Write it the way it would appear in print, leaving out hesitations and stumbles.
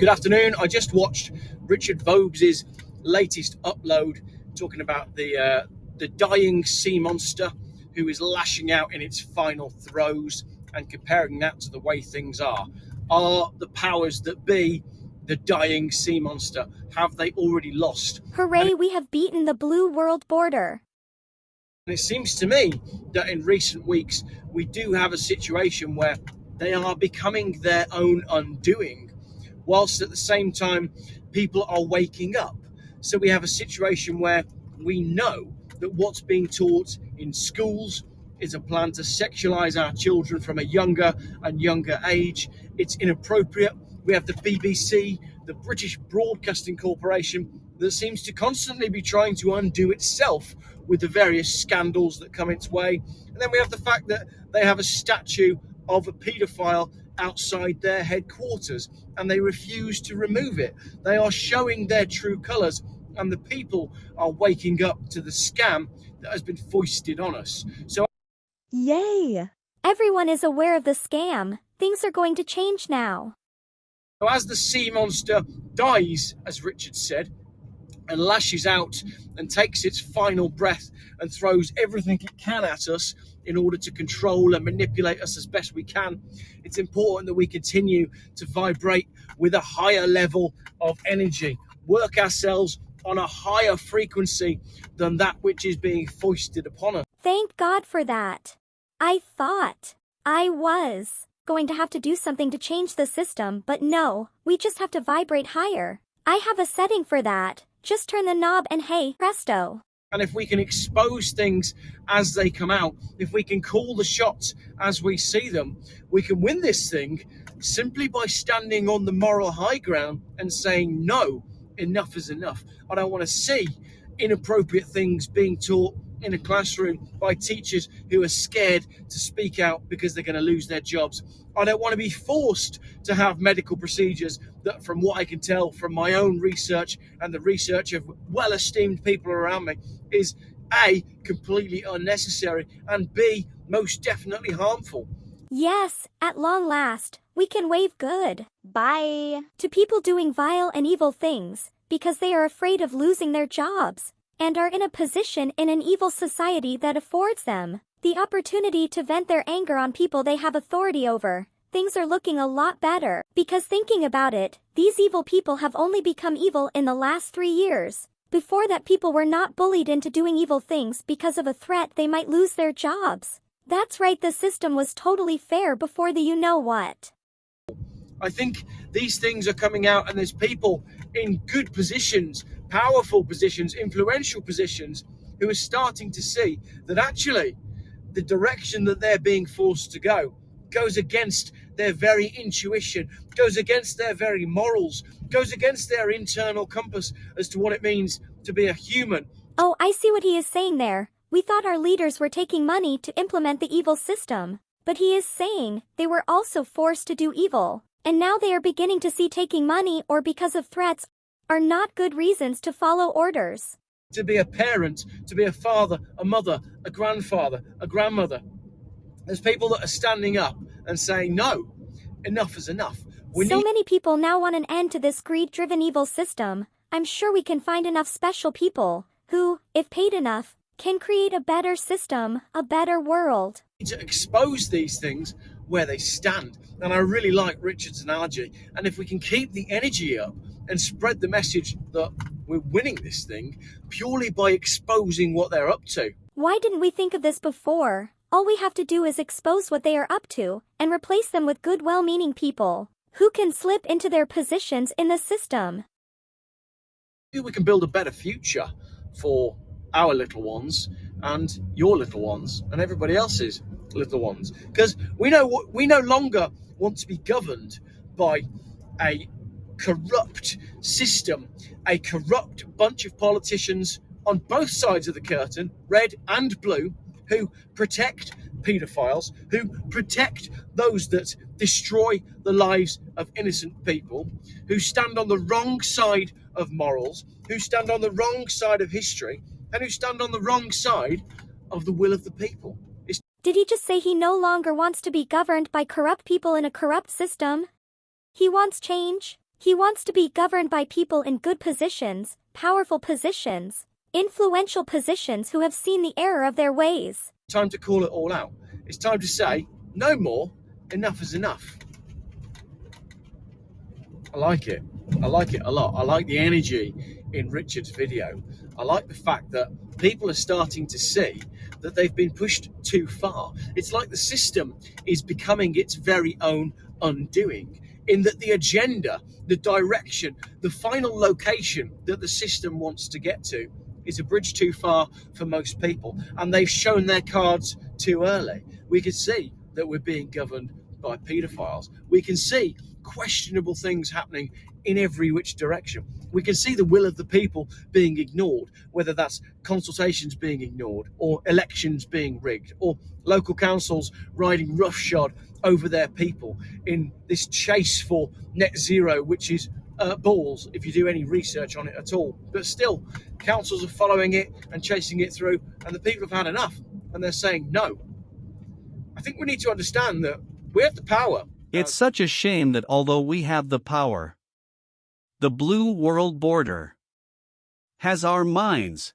Good afternoon. I just watched Richard Vogues' latest upload talking about the dying sea monster who is lashing out in its final throes and comparing that to the way things are. Are the powers that be the dying sea monster? Have they already lost? Hooray, we have beaten the blue world border. And it seems to me that in recent weeks we do have a situation where they are becoming their own undoing, whilst at the same time people are waking up. So we have a situation where we know that what's being taught in schools is a plan to sexualize our children from a younger and younger age. It's inappropriate. We have the BBC, the British Broadcasting Corporation, that seems to constantly be trying to undo itself with the various scandals that come its way. And then we have the fact that they have a statue of a paedophile outside their headquarters and they refuse to remove it. They are showing their true colours, and the people are waking up to the scam that has been foisted on us. So Yay! Everyone is aware of the scam. Things are going to change now. as the sea monster dies, as Richard said, and lashes out and takes its final breath and throws everything it can at us in order to control and manipulate us as best we can, it's important that we continue to vibrate with a higher level of energy, work ourselves on a higher frequency than that which is being foisted upon us. Thank God for that. I thought I was going to have to do something to change the system, but no, we just have to vibrate higher. I have a setting for that. Just turn the knob and hey, presto. And if we can expose things as they come out, if we can call the shots as we see them, we can win this thing simply by standing on the moral high ground and saying, no, enough is enough. I don't want to see inappropriate things being taught in a classroom by teachers who are scared to speak out because they're going to lose their jobs. I don't want to be forced to have medical procedures that, from what I can tell from my own research and the research of well-esteemed people around me, is A, completely unnecessary, and B, most definitely harmful. Yes, at long last, we can wave good bye to people doing vile and evil things because they are afraid of losing their jobs and are in a position in an evil society that affords them the opportunity to vent their anger on people they have authority over. Things are looking a lot better because, thinking about it, these evil people have only become evil in the last 3 years. Before that, people were not bullied into doing evil things because of a threat they might lose their jobs. That's right, the system was totally fair before the you-know-what. I think these things are coming out, and there's people in good positions, powerful positions, influential positions, who are starting to see that actually the direction that they're being forced to go goes against their very intuition, goes against their very morals, goes against their internal compass as to what it means to be a human. Oh, I see what he is saying there. We thought our leaders were taking money to implement the evil system, but he is saying they were also forced to do evil. And now they are beginning to see taking money or because of threats are not good reasons to follow orders. To be a parent, to be a father, a mother, a grandfather, a grandmother. There's people that are standing up and saying, no, enough is enough. Many people now want an end to this greed-driven evil system. I'm sure we can find enough special people who, if paid enough, can create a better system, a better world. To expose these things where they stand. And I really like Richard's analogy. And if we can keep the energy up and spread the message that we're winning this thing purely by exposing what they're up to. Why didn't we think of this before? All we have to do is expose what they are up to and replace them with good, well-meaning people who can slip into their positions in the system. We can build a better future for our little ones and your little ones and everybody else's little ones, because we no longer want to be governed by a corrupt system, a corrupt bunch of politicians on both sides of the curtain, red and blue, who protect paedophiles, who protect those that destroy the lives of innocent people, who stand on the wrong side of morals, who stand on the wrong side of history, and who stand on the wrong side of the will of the people. Did he just say he no longer wants to be governed by corrupt people in a corrupt system? He wants change. He wants to be governed by people in good positions, powerful positions, influential positions who have seen the error of their ways. Time to call it all out. It's time to say, no more, enough is enough. I like it. I like it a lot. I like the energy in Richard's video. I like the fact that people are starting to see that they've been pushed too far. It's like the system is becoming its very own undoing, in that the agenda, the direction, the final location that the system wants to get to is a bridge too far for most people, and they've shown their cards too early. We can see that we're being governed by paedophiles. We can see questionable things happening in every which direction. We can see the will of the people being ignored, whether that's consultations being ignored, or elections being rigged, or local councils riding roughshod over their people in this chase for net zero, which is balls if you do any research on it at all. But still, councils are following it and chasing it through, and the people have had enough, and they're saying no. I think we need to understand that we have the power. It's such a shame that although we have the power, the blue world border has our minds.